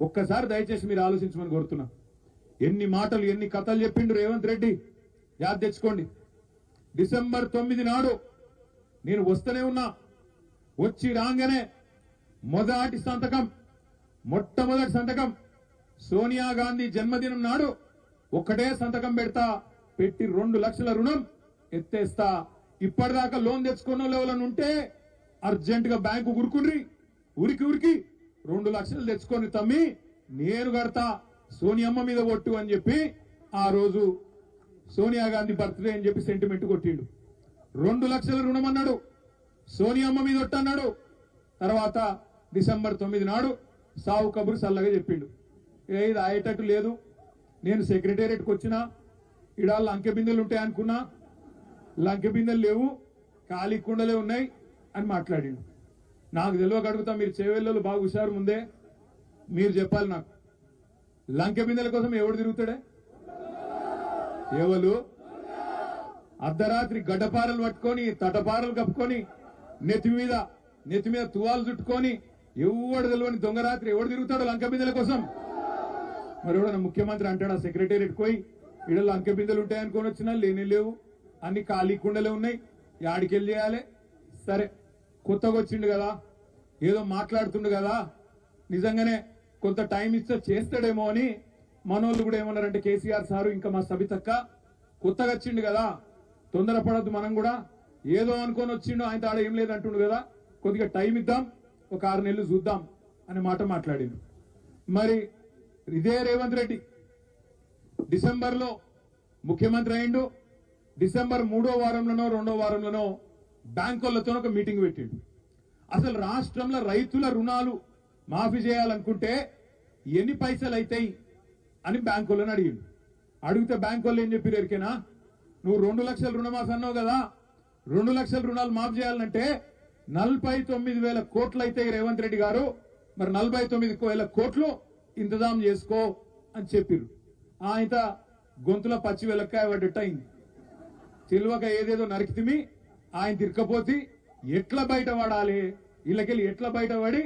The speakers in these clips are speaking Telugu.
ఒక్కసారి దయచేసి మీరు ఆలోచించమని కోరుతున్నా. ఎన్ని మాటలు ఎన్ని కథలు చెప్పిండు రేవంత్ రెడ్డి యాద్ తెచ్చుకోండి. డిసెంబర్ 9 నాడు నేను వస్తూనే ఉన్నా. వచ్చి రాగానే మొట్టమొదటి సంతకం సోనియా గాంధీ జన్మదినం నాడు ఒక్కటే సంతకం పెట్టి 2 లక్షల రుణం ఎత్తేస్తా. ఇప్పటిదాకా లోన్ తెచ్చుకున్న లెవెల్ ఉంటే అర్జెంట్ గా బ్యాంకు ఉరికి 2 లక్షలు తెచ్చుకొని తమ్మి నేను కడతా సోనియమ్మ మీద ఒట్టు అని చెప్పి ఆ రోజు సోనియా గాంధీ బర్త్డే అని చెప్పి సెంటిమెంట్ కొట్టిండు. 2 లక్షల రుణం అన్నాడు, సోనియమ్మ మీద ఒట్టు అన్నాడు. తర్వాత డిసెంబర్ 9 నాడు సావు కబురు సల్లగా చెప్పిండు. ఇది అయ్యేటట్టు లేదు, నేను సెక్రటేరియట్కి వచ్చినా ఇడా లంకె బిందెలు ఉంటాయి అనుకున్నా, లంకె బిందెలు లేవు, ఖాళీ కుండలే ఉన్నాయి అని మాట్లాడిండు. నాకు తెలియక అడుగుతా, మీరు చేవెళ్ళలు బాగా హుషారు ముందే మీరు చెప్పాలి నాకు. లంకె బిందెల కోసం ఎవడు తిరుగుతాడే? ఎవరు అర్ధరాత్రి గడ్డపారలు పట్టుకొని తటపారలు కప్పుకొని నెత్తి మీద తువాలు చుట్టుకొని ఎవడు తెలియని దొంగరాత్రి ఎవడు తిరుగుతాడు లంకె బిందెల కోసం? మరి ఎవడన్నా ముఖ్యమంత్రి అంటాడా సెక్రటేరియట్ పోయి ఇడ లంకె బిందెలు ఉంటాయనుకొని వచ్చినా లేనే లేవు, అన్ని ఖాళీ కుండలే ఉన్నాయి, యాడికెళ్ళి చేయాలి? సరే కొత్తగా వచ్చిండు కదా, ఏదో మాట్లాడుతుండు కదా, నిజంగానే కొంత టైం ఇస్తే చేస్తాడేమో అని మనోళ్ళు కూడా ఏమన్నారంటే, కేసీఆర్ సారు ఇంకా మా సబితక్క కొత్తగా వచ్చిండు కదా, తొందరపడద్దు, మనం కూడా ఏదో అనుకొని వచ్చిండు, ఆయన ఆడ ఏం లేదంటుండు కదా, కొద్దిగా టైం ఇద్దాం, ఒక 6 నెలలు చూద్దాం అనే మాట మాట్లాడిండు. మరి ఇదే రేవంత్ రెడ్డి డిసెంబర్లో ముఖ్యమంత్రి అయిండు. డిసెంబర్ 3వ వారంలోనో 2వ వారంలోనో బ్యాంకులతో ఒక మీటింగ్ పెట్టిండు. అసలు రాష్ట్రంలో రైతుల రుణాలు మాఫీ చేయాలనుకుంటే ఎన్ని పైసలు అవుతాయి అని బ్యాంకులను అడిగిండు. అడిగితే బ్యాంకులు ఏం చెప్పారు ఎరికేనా? నువ్వు 2 లక్షల రుణమాఫీ అన్నావు కదా, 2 లక్షల రుణాలు మాఫీ చేయాలంటే 49,000 కోట్లు అవుతాయి రేవంత్ రెడ్డి గారు, మరి 49,000 కోట్లు ఇంతజాం చేసుకో అని చెప్పిరు. ఆయన గొంతుల పచ్చి వెలక్కాయ పడ్డట్టు అయింది. తెలివక ఏదేదో నరికితిమి, ఆయన తిరకపోతే ఎట్లా బయటపడాలి, ఇళ్ళకెళ్ళి ఎట్లా బయటపడి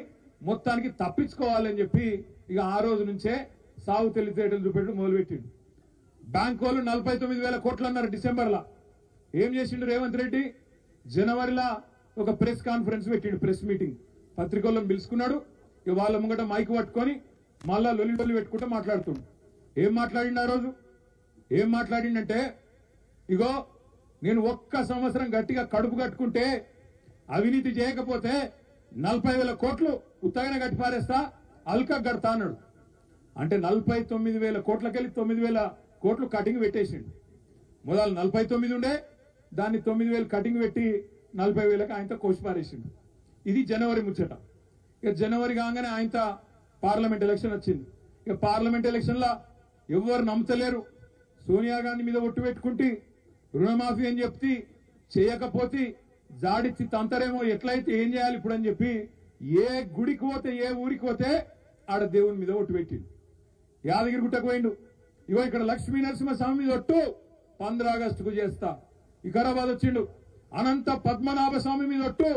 మొత్తానికి తప్పించుకోవాలని చెప్పి ఇక ఆ రోజు నుంచే సాగు తెలివితేటలు చూపెట్టడం మొదలుపెట్టిండు. బ్యాంకు వాళ్ళు 49,000 కోట్లు అన్నారు డిసెంబర్లో. ఏం చేసిండు రేవంత్ రెడ్డి? జనవరిలో ఒక ప్రెస్ కాన్ఫరెన్స్ పెట్టిండు, ప్రెస్ మీటింగ్, పత్రికలను పిలుచుకున్నాడు. ఇక వాళ్ళ ముంగట మైక్ పట్టుకొని మళ్ళా లొల్లి పెట్టుకుంటూ మాట్లాడుతుండు. ఏం మాట్లాడిండు ఆ రోజు? ఏం మాట్లాడిండంటే, ఇగో నేను 1 సంవత్సరం గట్టిగా కడుపు కట్టుకుంటే అవినీతి చేయకపోతే 40,000 కోట్లు ఉత్తగానే కట్టి పారేస్తా, అల్కా గడతా అన్నాడు. అంటే 49,000 కోట్లకెళ్ళి 9,000 కోట్లు కటింగ్ పెట్టేసిండు. మొదలు 49 ఉండే, దాన్ని 9,000 కటింగ్ పెట్టి 40,000కి ఆయనతో కోసి పారేసిండు. ఇది జనవరి ముచ్చట. ఇక జనవరి కాగానే ఆయనతో పార్లమెంట్ ఎలక్షన్ వచ్చింది. ఇక పార్లమెంట్ ఎలక్షన్ లా ఎవరు నమ్ముతలేరు. సోనియా గాంధీ మీద ఒట్టు పెట్టుకుంటే రుణమాఫీ అని చెప్తే చేయకపోతే జాడిచ్చి తంతరేమో, ఎట్లయితే ఏం చేయాలి ఇప్పుడు అని చెప్పి ఏ గుడికి పోతే ఏ ఊరికి పోతే ఆడ దేవుని మీద ఒట్టు పెట్టిండు. యాదగిరి గుట్టకు పోయిండు, ఇగో ఇక్కడ లక్ష్మీ నరసింహస్వామి మీద ఒట్టు 15 ఆగస్టుకు చేస్తా. వికారాబాద్ వచ్చిండు, అనంత పద్మనాభ స్వామి మీద ఒట్టు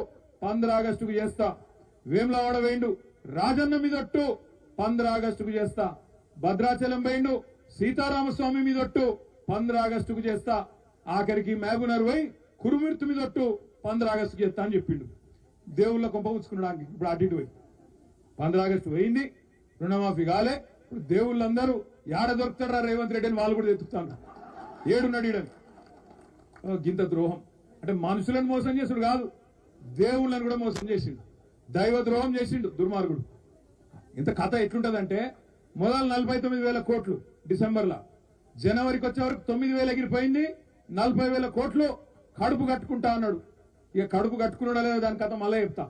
15 ఆగస్టుకు చేస్తా. వేములవాడ వేయిండు, రాజన్న మీద ఒట్టు 15 ఆగస్టుకు చేస్తా. భద్రాచలం పోయిండు, సీతారామస్వామి మీద ఒట్టు 15 ఆగస్టుకు చేస్తా. ఆఖరికి మహబూబ్నగర్ పోయి కురుమిర్తు మీద ఒట్టు 15 ఆగస్టుకు చేస్తా అని చెప్పిండు. దేవుళ్ళ కొంప ఉంచుకున్నాడు. ఇప్పుడు అటు ఇటు పోయి 15 ఆగస్టు పోయింది, రుణమాఫీ కాలే. ఇప్పుడు దేవుళ్ళందరూ ఏడ దొరుకుతారా రేవంత్ రెడ్డి అని వాళ్ళు కూడా ఎత్తుకుతాను, ఏడున్నాడు ఈడని. గింత ద్రోహం అంటే మనుషులను మోసం చేసుడు కాదు, దేవుళ్ళని కూడా మోసం చేసిండు, దైవ ద్రోహం చేసిండు దుర్మార్గుడు. ఇంత కథ ఎట్లుంటదంటే, మొదలు 49,000 కోట్లు డిసెంబర్లో, జనవరికి వచ్చే వరకు 9,000 ఎగిరిపోయింది, 40,000 కోట్లు కడుపు కట్టుకుంటా అన్నాడు. ఇక కడుపు కట్టుకున్నాడా లేదా దాని కథ మళ్ళీ చెప్తా.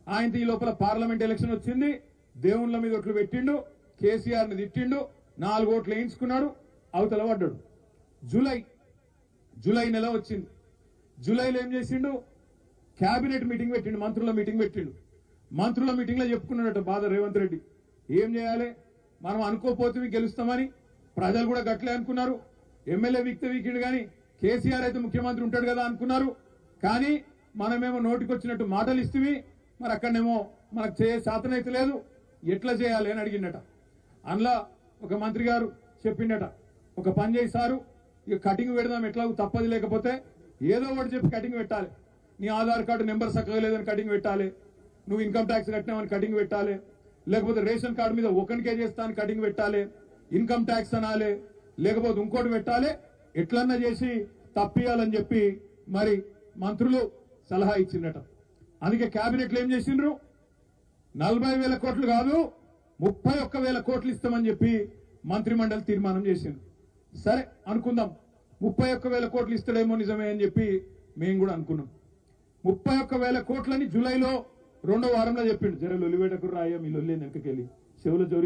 ఆయన ఈ లోపల పార్లమెంట్ ఎలక్షన్ వచ్చింది, దేవుళ్ళ మీద ఒట్లు పెట్టిండు, కేసీఆర్ ని తిట్టిండు, 4 ఓట్లు వేయించుకున్నాడు, అవతల పడ్డాడు. జూలై నెల వచ్చింది. జూలైలో ఏం చేసిండు? క్యాబినెట్ మీటింగ్ పెట్టిండు, మంత్రుల మీటింగ్ పెట్టిండు. మంత్రుల మీటింగ్ లో చెప్పుకున్నాడట బాధ రేవంత్ రెడ్డి. ఏం చేయాలి, మనం అనుకోపోతే గెలుస్తామని ప్రజలు కూడా గట్లే అనుకున్నారు. ఎమ్మెల్యే వీకిండు కానీ కేసీఆర్ అయితే ముఖ్యమంత్రి ఉంటాడు కదా అనుకున్నారు. కానీ మనమేమో నోటికొచ్చినట్టు మాటలు ఇస్తేవి, మరి అక్కడనేమో మనకు శాతనైతే లేదు, ఎట్లా చేయాలి అని అడిగిండట. అందులో ఒక మంత్రి గారు చెప్పిండట, ఒక పని చేశారు ఇక కటింగ్ పెడదాం ఎట్లా తప్పది, లేకపోతే ఏదో ఒకటి చెప్పి కటింగ్ పెట్టాలి. నీ ఆధార్ కార్డు నెంబర్ చక్కగా లేదని కటింగ్ పెట్టాలి, నువ్వు ఇన్కమ్ ట్యాక్స్ కట్టినావని కటింగ్ పెట్టాలి, లేకపోతే రేషన్ కార్డు మీద ఒకరికే చేస్తా అని కటింగ్ పెట్టాలి, ఇన్కమ్ ట్యాక్స్ అనాలి, లేకపోతే ఇంకోటి పెట్టాలి, ఎట్లన్నా చేసి తప్పియాలని చెప్పి మరి మంత్రులు సలహా ఇచ్చిందట. అందుకే కేబినెట్లు ఏం చేసిండ్రు, 40,000 కోట్లు కాదు 31,000 కోట్లు ఇస్తామని చెప్పి మంత్రిమండలి తీర్మానం చేసింది. సరే అనుకుందాం, 31,000 కోట్లు ఇస్తాడేమో నిజమే అని చెప్పి మేము కూడా అనుకున్నాం. 31,000 కోట్లని జూలైలో 2వ వారంలో చెప్పిండు. జర లొలివేటకు రాయ మీ లొల్లి వెనకకెళ్ళి చెవుల జోరి